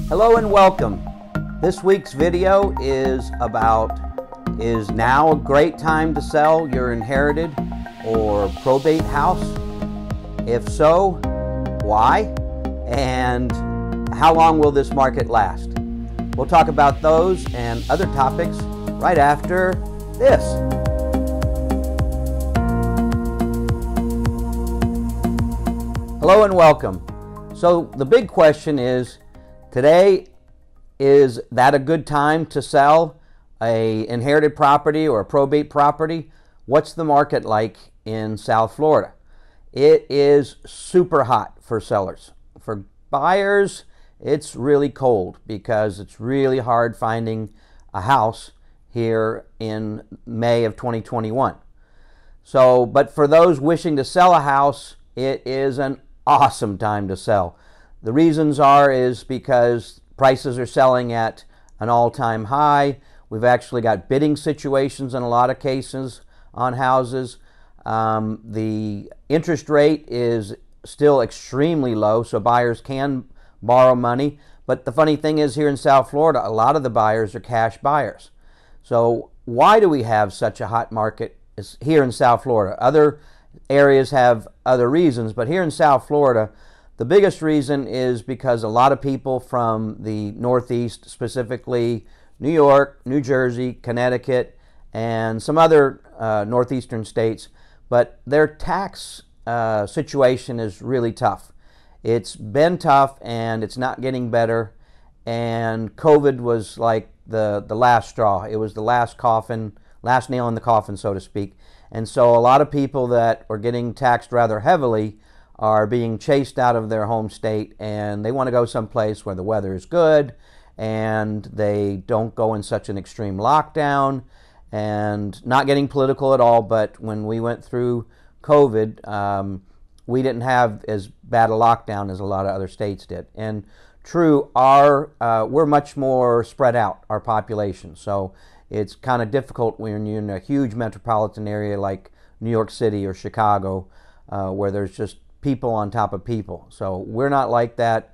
Hello and welcome. This week's video is now a great time to sell your inherited or probate house? If so, why? And how long will this market last? We'll talk about those and other topics right after this. Hello and welcome. So the big question is, today, is that a good time to sell a inherited property or a probate property? What's the market like in South Florida? It is super hot for sellers. For buyers, it's really cold because it's really hard finding a house here in May of 2021. But for those wishing to sell a house, it is an awesome time to sell. The reasons is because prices are selling at an all-time high. We've actually got bidding situations in a lot of cases on houses. The interest rate is still extremely low, so buyers can borrow money. But the funny thing is, here in South Florida, a lot of the buyers are cash buyers. So why do we have such a hot market here in South Florida? Other areas have other reasons, but here in South Florida, the biggest reason is because a lot of people from the Northeast, specifically New York, New Jersey, Connecticut, and some other northeastern states, but their tax situation is really tough. It's been tough and it's not getting better, and COVID was like the last straw. It was the last nail in the coffin, so to speak. And so a lot of people that are getting taxed rather heavily are being chased out of their home state, and they want to go someplace where the weather is good and they don't go in such an extreme lockdown. And not getting political at all, but when we went through COVID, we didn't have as bad a lockdown as a lot of other states did. And true, we're much more spread out, our population. So it's kind of difficult when you're in a huge metropolitan area like New York City or Chicago, where there's just people on top of people. So we're not like that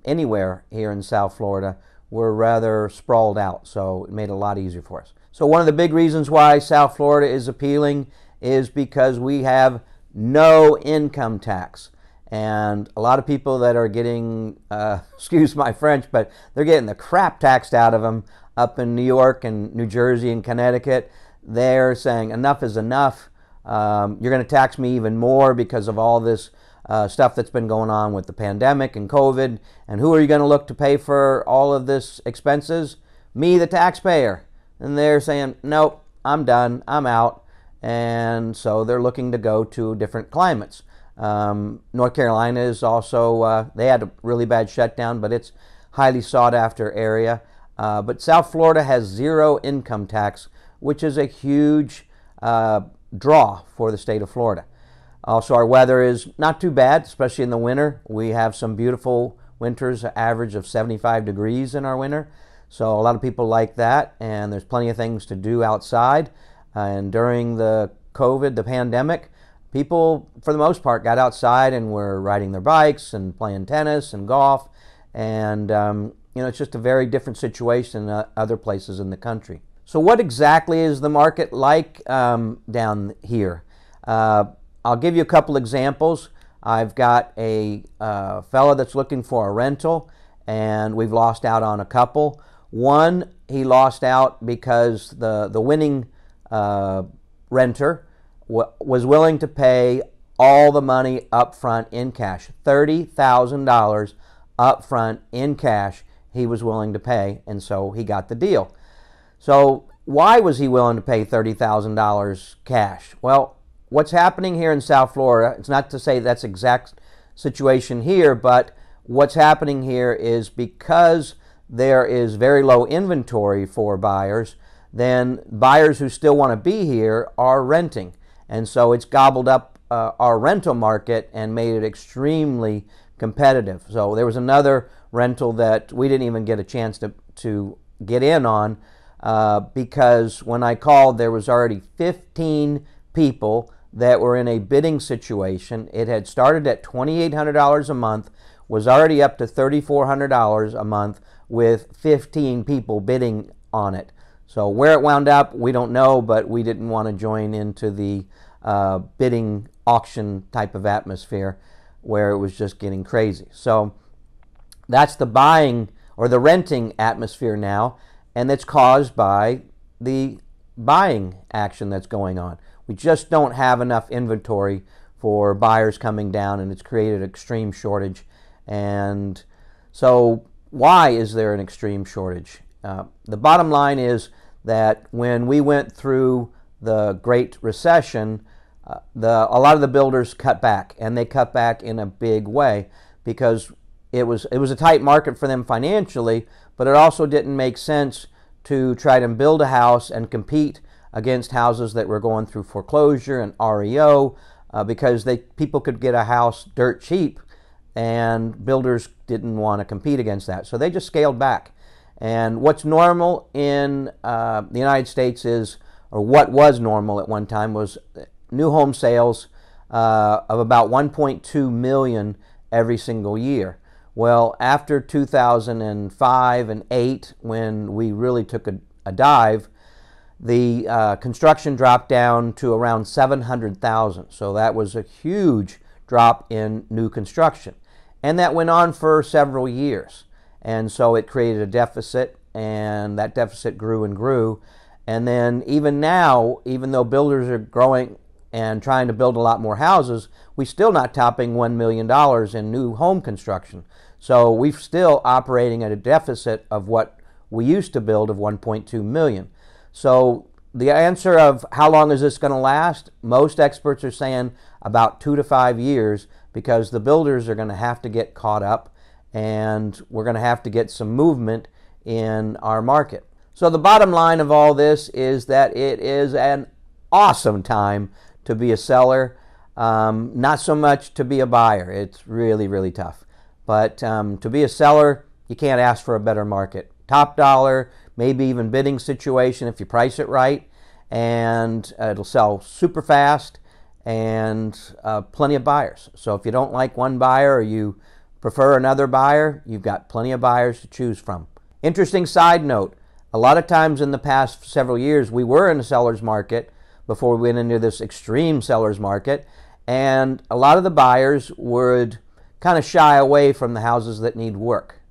anywhere here in South Florida. We're rather sprawled out, so it made it a lot easier for us. So one of the big reasons why South Florida is appealing is because we have no income tax. And a lot of people that are getting, excuse my French, but they're getting the crap taxed out of them up in New York and New Jersey and Connecticut. They're saying enough is enough. You're going to tax me even more because of all this stuff that's been going on with the pandemic and COVID. And who are you going to look to pay for all of this expenses? Me, the taxpayer. And they're saying, nope, I'm done, I'm out. And so they're looking to go to different climates. North Carolina is also, they had a really bad shutdown, but it's highly sought after area. But South Florida has zero income tax, which is a huge draw for the state of Florida. Also, our weather is not too bad, especially in the winter. We have some beautiful winters, an average of 75 degrees in our winter. So a lot of people like that, and there's plenty of things to do outside. And during the COVID, the pandemic, people, for the most part, got outside and were riding their bikes and playing tennis and golf. And, it's just a very different situation than other places in the country. So what exactly is the market like down here? I'll give you a couple examples. I've got a fella that's looking for a rental, and we've lost out on a couple. One, he lost out because the winning renter was willing to pay all the money up front in cash. $30,000 up front in cash he was willing to pay, and so he got the deal. So why was he willing to pay $30,000 cash? Well, what's happening here in South Florida, it's not to say that's exact situation here, but what's happening here is because there is very low inventory for buyers, then buyers who still want to be here are renting. And so it's gobbled up our rental market and made it extremely competitive. So there was another rental that we didn't even get a chance to get in on because when I called, there was already 15 people that were in a bidding situation. It had started at $2,800 a month, was already up to $3,400 a month with 15 people bidding on it. So where it wound up, we don't know, but we didn't want to join into the bidding auction type of atmosphere where it was just getting crazy. So that's the buying or the renting atmosphere now, and it's caused by the buying action that's going on. We just don't have enough inventory for buyers coming down, and it's created an extreme shortage. And so why is there an extreme shortage? The bottom line is that when we went through the Great Recession, a lot of the builders cut back, and they cut back in a big way because it was a tight market for them financially, but it also didn't make sense to try to build a house and compete against houses that were going through foreclosure and REO because people could get a house dirt cheap, and builders didn't want to compete against that. So they just scaled back. And what's normal in the United States is, or what was normal at one time, was new home sales of about 1.2 million every single year. Well, after 2005 and 8, when we really took a dive, the construction dropped down to around 700,000. So that was a huge drop in new construction. And that went on for several years. And so it created a deficit, and that deficit grew and grew. And then even now, even though builders are growing and trying to build a lot more houses, we're still not topping $1 million in new home construction. So we're still operating at a deficit of what we used to build of 1.2 million. So the answer of how long is this going to last, most experts are saying about 2 to 5 years, because the builders are going to have to get caught up, and we're going to have to get some movement in our market. So the bottom line of all this is that it is an awesome time to be a seller, not so much to be a buyer. It's really, really tough. But to be a seller, you can't ask for a better market. Top dollar, maybe even bidding situation if you price it right, and it'll sell super fast, and plenty of buyers. So if you don't like one buyer or you prefer another buyer, you've got plenty of buyers to choose from. Interesting side note, a lot of times in the past several years, we were in a seller's market before we went into this extreme seller's market, and a lot of the buyers would kind of shy away from the houses that need work.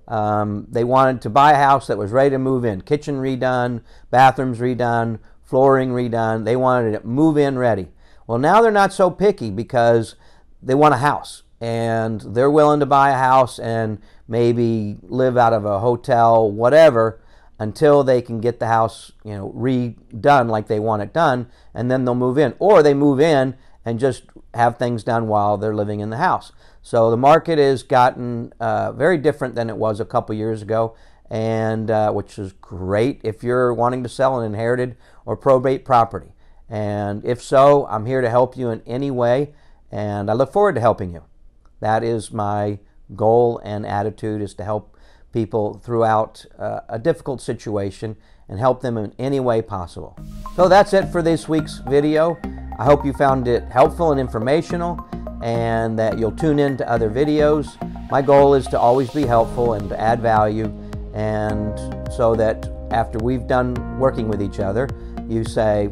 They wanted to buy a house that was ready to move in, kitchen redone, bathrooms redone, flooring redone. They wanted it move-in ready. Well, now they're not so picky because they want a house, and they're willing to buy a house and maybe live out of a hotel, whatever, until they can get the house, redone like they want it done, and then they'll move in. Or they move in and just have things done while they're living in the house. So the market has gotten very different than it was a couple years ago, and which is great if you're wanting to sell an inherited or probate property. And if so, I'm here to help you in any way, and I look forward to helping you. That is my goal and attitude, is to help people throughout a difficult situation and help them in any way possible. So that's it for this week's video. I hope you found it helpful and informational, and that you'll tune in to other videos. My goal is to always be helpful and to add value, and so that after we've done working with each other, you say,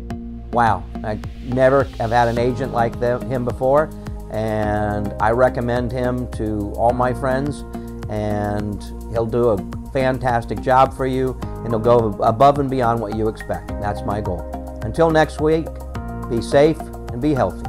wow, I never have had an agent like him before, and I recommend him to all my friends, and he'll do a fantastic job for you, and he'll go above and beyond what you expect. That's my goal. Until next week, be safe and be healthy.